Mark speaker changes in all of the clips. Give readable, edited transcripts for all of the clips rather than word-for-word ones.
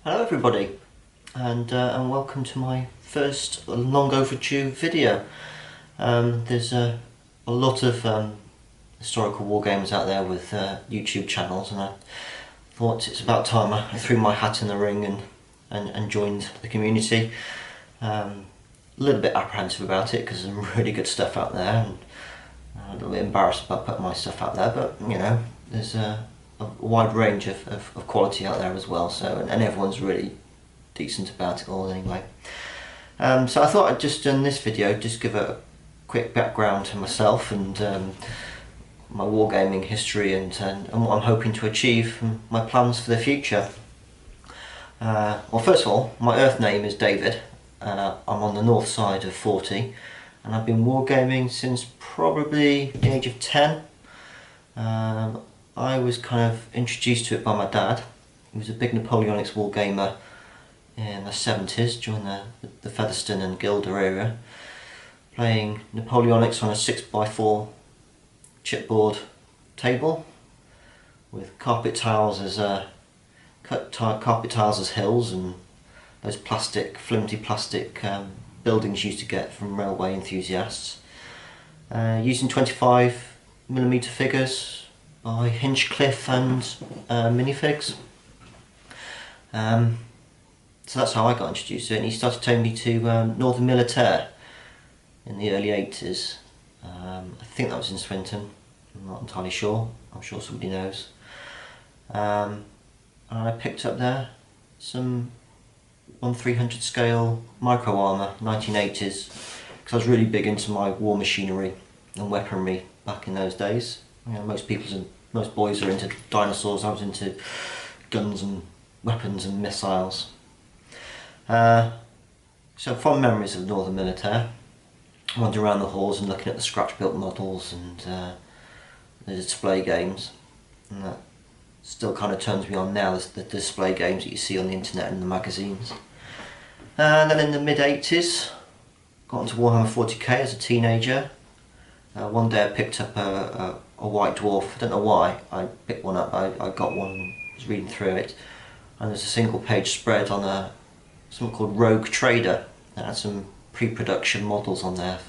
Speaker 1: Hello everybody, and welcome to my first long overdue video. There's a lot of historical war games out there with YouTube channels, and I thought it's about time I threw my hat in the ring and joined the community. A little bit apprehensive about it because there's some really good stuff out there, and a little bit embarrassed about putting my stuff out there, but you know, there's a wide range of quality out there as well, so and everyone's really decent about it all anyway. So I thought I'd just in this video just give a quick background to myself and my wargaming history and what I'm hoping to achieve and my plans for the future. Well, first of all, my Earth name is David. I'm on the north side of 40 and I've been wargaming since probably the age of 10. I was kind of introduced to it by my dad. He was a big Napoleonics wargamer in the 70s during the Featherstone and Gilder era, playing Napoleonics on a 6x4 chipboard table with carpet tiles as carpet tiles as hills and those flimsy plastic buildings you used to get from railway enthusiasts, using 25mm figures by Hinchcliffe and minifigs. So that's how I got introduced to it, and he started taking me to Northern Militaire in the early 80s. I think that was in Swinton, I'm not entirely sure, I'm sure somebody knows. And I picked up there some 1/300 scale micro armour, 1980s, because I was really big into my war machinery and weaponry back in those days. You know, most boys are into dinosaurs. I was into guns and weapons and missiles. So fond memories of Northern Militaire. Wandering around the halls and looking at the scratch-built models and the display games. And that still kind of turns me on now, the display games that you see on the internet and the magazines. And then in the mid-80s, got into Warhammer 40k as a teenager. One day I picked up a white dwarf. I don't know why I picked one up. I got one, was reading through it, and there's a single page spread on something called Rogue Trader that had some pre-production models on there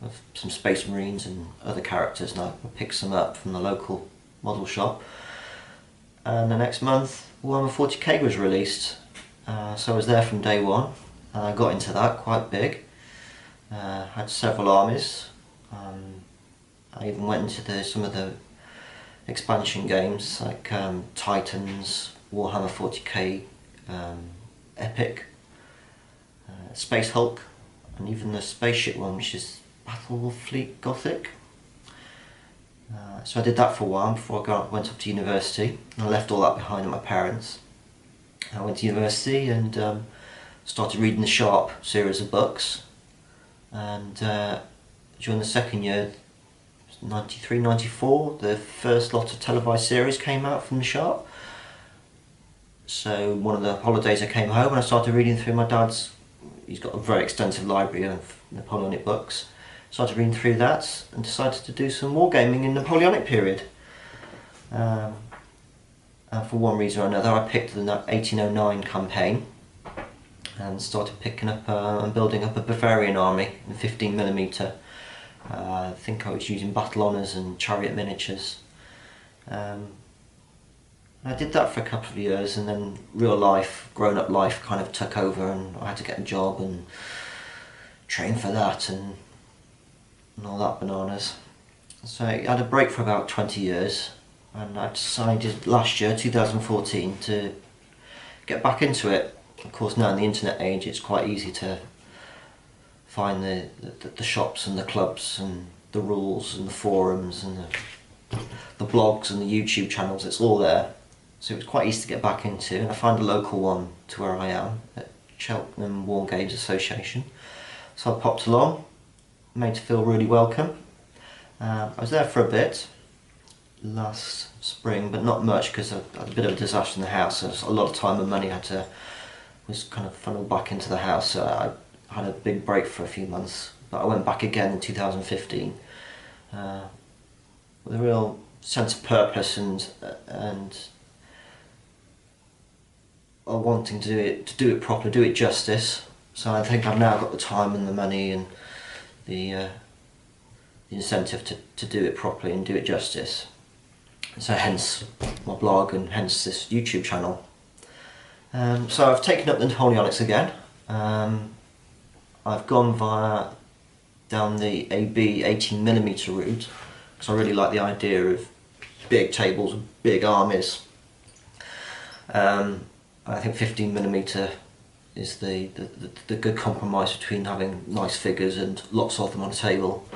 Speaker 1: of some Space Marines and other characters, and I picked some up from the local model shop. And the next month Warhammer 40k was released, so I was there from day one and I got into that quite big. Had several armies. I even went into some of the expansion games like Titans, Warhammer 40k, Epic, Space Hulk, and even the spaceship one, which is Battle Fleet Gothic. So I did that for a while before I went up to university. I left all that behind at my parents. I went to university and started reading the Sharp series of books, and during the second year, 93, 94, the first lot of televised series came out from the Sharp. So one of the holidays I came home and I started reading through my dad's, he's got a very extensive library of Napoleonic books. Started reading through that and decided to do some wargaming in the Napoleonic period. And for one reason or another I picked the 1809 campaign and started picking up and building up a Bavarian army in 15mm. I think I was using battle honours and chariot miniatures. I did that for a couple of years, and then real life, grown-up life kind of took over, and I had to get a job and train for that and all that bananas. So I had a break for about 20 years, and I decided last year, 2014, to get back into it. Of course, now in the internet age, it's quite easy to find the shops and the clubs and the rules and the forums and the blogs and the YouTube channels. It's all there, so it was quite easy to get back into, and I found a local one to where I am at Cheltenham War Games Association. So I popped along, made to feel really welcome. I was there for a bit last spring, but not much because I had a bit of a disaster in the house. So a lot of time and money was kind of funneled back into the house. So I had a big break for a few months, but I went back again in 2015 with a real sense of purpose and are wanting to do it properly, do it justice. So I think I've now got the time and the money and the incentive to do it properly and do it justice. So hence my blog and hence this YouTube channel. So I've taken up the Napoleonics again. I've gone down the AB 18mm route because I really like the idea of big tables, big armies. I think 15mm is the good compromise between having nice figures and lots of them on a table.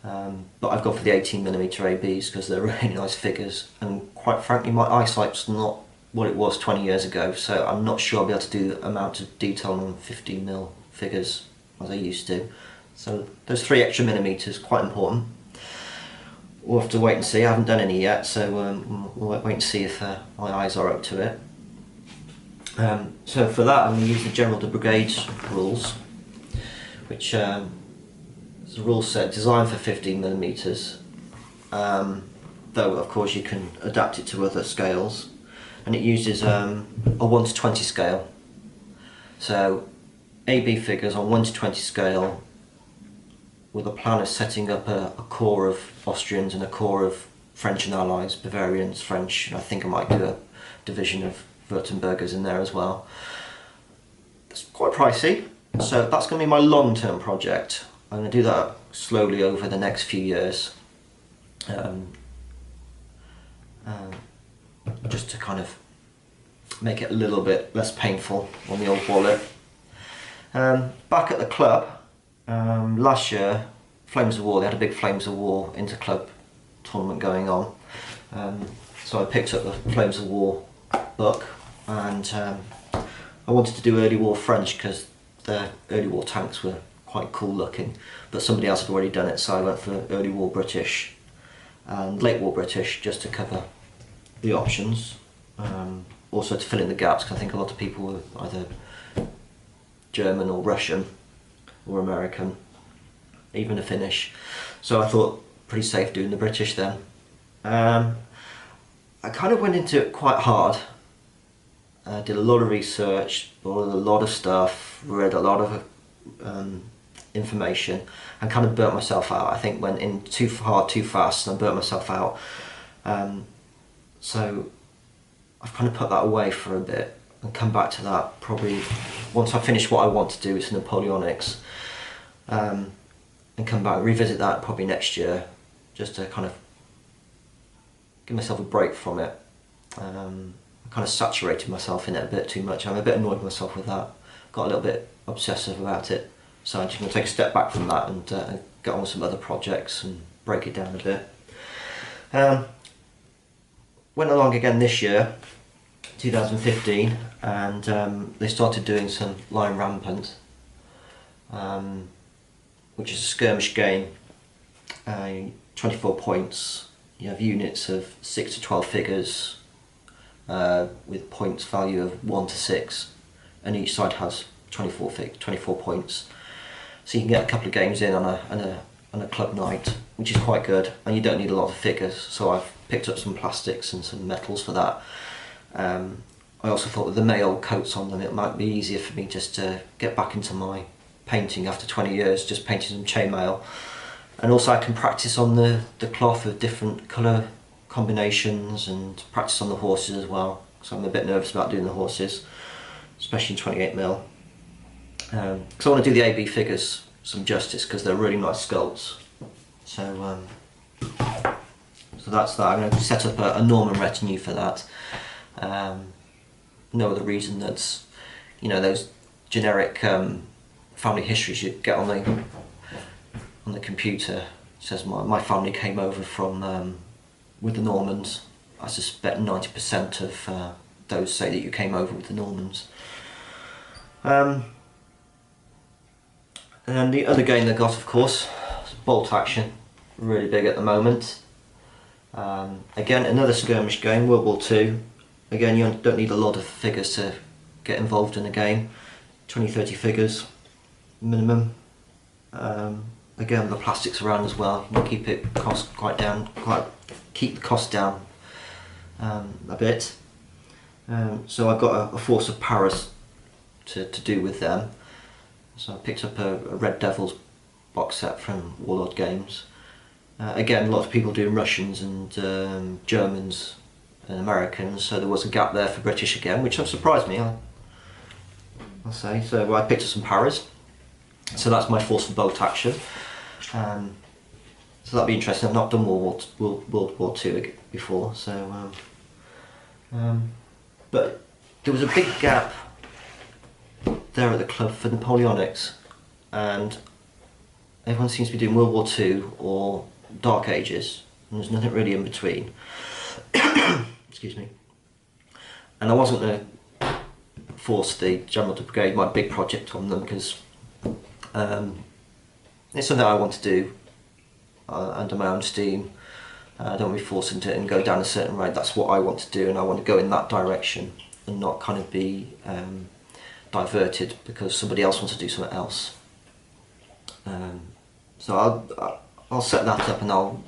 Speaker 1: But I've gone for the 18mm ABs because they're really nice figures, and quite frankly my eyesight's not what it was 20 years ago, so I'm not sure I'll be able to do the amount of detail on 15mm figures as I used to. So those 3 extra millimeters quite important. We'll have to wait and see. I haven't done any yet, so we'll wait and see if my eyes are up to it. So for that I'm going to use the General de Brigade rules, which as the rules said, designed for 15mm, though of course you can adapt it to other scales, and it uses a 1:20 scale. So AB figures on 1:20 scale with a plan of setting up a core of Austrians and a core of French and Allies, Bavarians, French, and I think I might do a division of Württembergers in there as well. It's quite pricey, so that's going to be my long-term project. I'm going to do that slowly over the next few years, just to kind of make it a little bit less painful on the old wallet. Back at the club, last year, Flames of War, they had a big Flames of War inter-club tournament going on. So I picked up the Flames of War book, and I wanted to do early war French because their early war tanks were quite cool looking, but somebody else had already done it, so I went for early war British and late war British just to cover the options, also to fill in the gaps, because I think a lot of people were either German or Russian or American, even a Finnish, so I thought pretty safe doing the British then. I kind of went into it quite hard. I did a lot of research, bought a lot of stuff, read a lot of information, and kind of burnt myself out. I think went in too hard, too fast, and I burnt myself out. So I've kind of put that away for a bit and come back to that probably once I finish what I want to do, it's Napoleonics, and come back and revisit that probably next year, just to kind of give myself a break from it. I kind of saturated myself in it a bit too much. I'm a bit annoyed with myself with that. Got a little bit obsessive about it. So I'm just going to take a step back from that and get on with some other projects and break it down a bit. Went along again this year, 2015, and they started doing some line rampant, which is a skirmish game, 24 points. You have units of 6 to 12 figures with points value of 1 to 6, and each side has 24 points. So you can get a couple of games in on a club night, which is quite good, and you don't need a lot of figures, so I've picked up some plastics and some metals for that. I also thought with the mail coats on them, it might be easier for me just to get back into my painting after 20 years, just painting some chainmail. And also I can practice on the cloth with different colour combinations and practice on the horses as well, so I'm a bit nervous about doing the horses, especially in 28mm. Because I want to do the AB figures some justice because they're really nice sculpts. So that's that. I'm going to set up a Norman retinue for that. No other reason that's, you know, those generic family histories you get on the computer. It says my family came over from with the Normans. I suspect 90% of those say that you came over with the Normans. And the other game they got, of course, is Bolt Action, really big at the moment. Again, another skirmish game, World War II. Again, you don't need a lot of figures to get involved in a game. 20-30 figures minimum. Again, the plastics around as well. You can keep the cost down a bit. So I've got a force of Paras to do with them. So I picked up a Red Devils box set from Warlord Games. Again, a lot of people doing Russians and Germans and Americans, so there was a gap there for British again, which surprised me, I'll say. So I picked up some Paras. So that's my force for bolt action. So that'll be interesting. I've not done World War II before, so but there was a big gap there at the club for Napoleonics, and everyone seems to be doing World War II or Dark Ages, and there's nothing really in between. Excuse me. And I wasn't going to force the General Brigade my big project on them, because it's something I want to do under my own steam. I don't want to be forced into it and go down a certain road. That's what I want to do, and I want to go in that direction and not kind of be diverted because somebody else wants to do something else. So I'll set that up, and I'll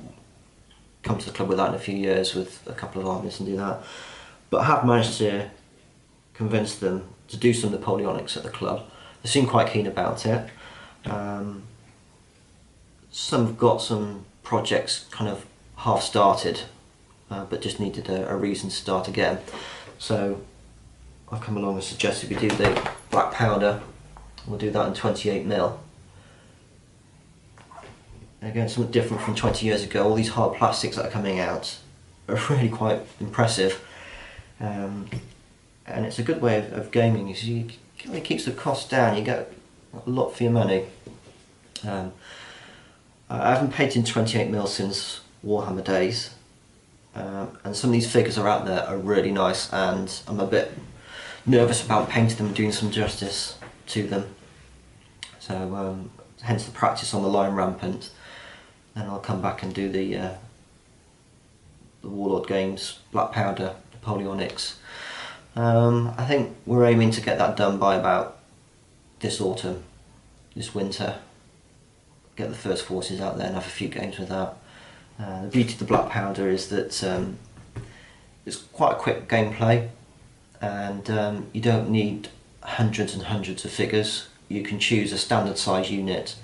Speaker 1: come to the club with that in a few years with a couple of armies and do that. But I have managed to convince them to do some Napoleonics at the club. They seem quite keen about it. Some have got some projects kind of half started, but just needed a reason to start again. So I've come along and suggested we do the black powder. We'll do that in 28mm. Again, something different from 20 years ago. All these hard plastics that are coming out are really quite impressive, and it's a good way of gaming. It really keeps the cost down. You get a lot for your money. I haven't painted in 28mm since Warhammer days, and some of these figures are out there are really nice, and I'm a bit nervous about painting them and doing some justice to them. So hence the practice on the Lion Rampant. Then I'll come back and do the Warlord Games Black Powder Napoleonics. I think we're aiming to get that done by about this autumn, this winter. Get the first forces out there and have a few games with that. The beauty of the Black Powder is that it's quite a quick gameplay, and you don't need hundreds and hundreds of figures. You can choose a standard size unit,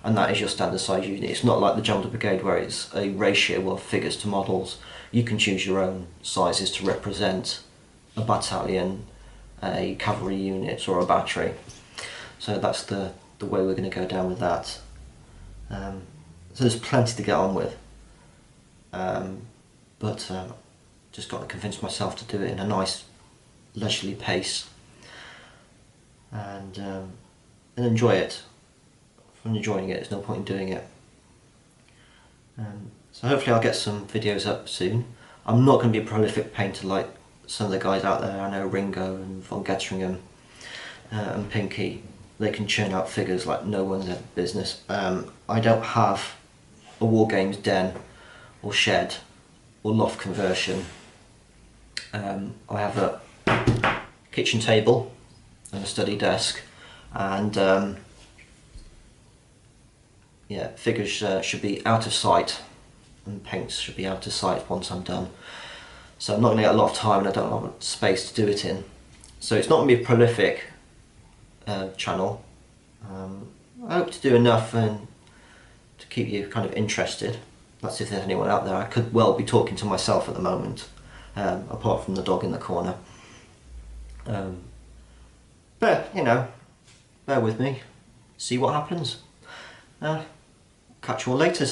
Speaker 1: and that is your standard size unit. It's not like the General Brigade where it's a ratio of figures to models. You can choose your own sizes to represent a battalion, a cavalry unit, or a battery. So that's the way we're going to go down with that. So there's plenty to get on with, but just got to convince myself to do it in a nice leisurely pace, and enjoy it. If I'm enjoying it, there's no point in doing it. So hopefully I'll get some videos up soon. I'm not going to be a prolific painter like some of the guys out there. I know Ringo and Von Getteringham and Pinky. They can churn out figures like no one's ever business. I don't have a Wargames den or shed or loft conversion. I have a kitchen table and a study desk, and yeah, figures should be out of sight, and paints should be out of sight once I'm done. So I'm not going to get a lot of time, and I don't have space to do it in. So it's not going to be a prolific channel. I hope to do enough and to keep you kind of interested. That's if there's anyone out there. I could well be talking to myself at the moment, apart from the dog in the corner. But, you know, bear with me, see what happens. Catch you all later.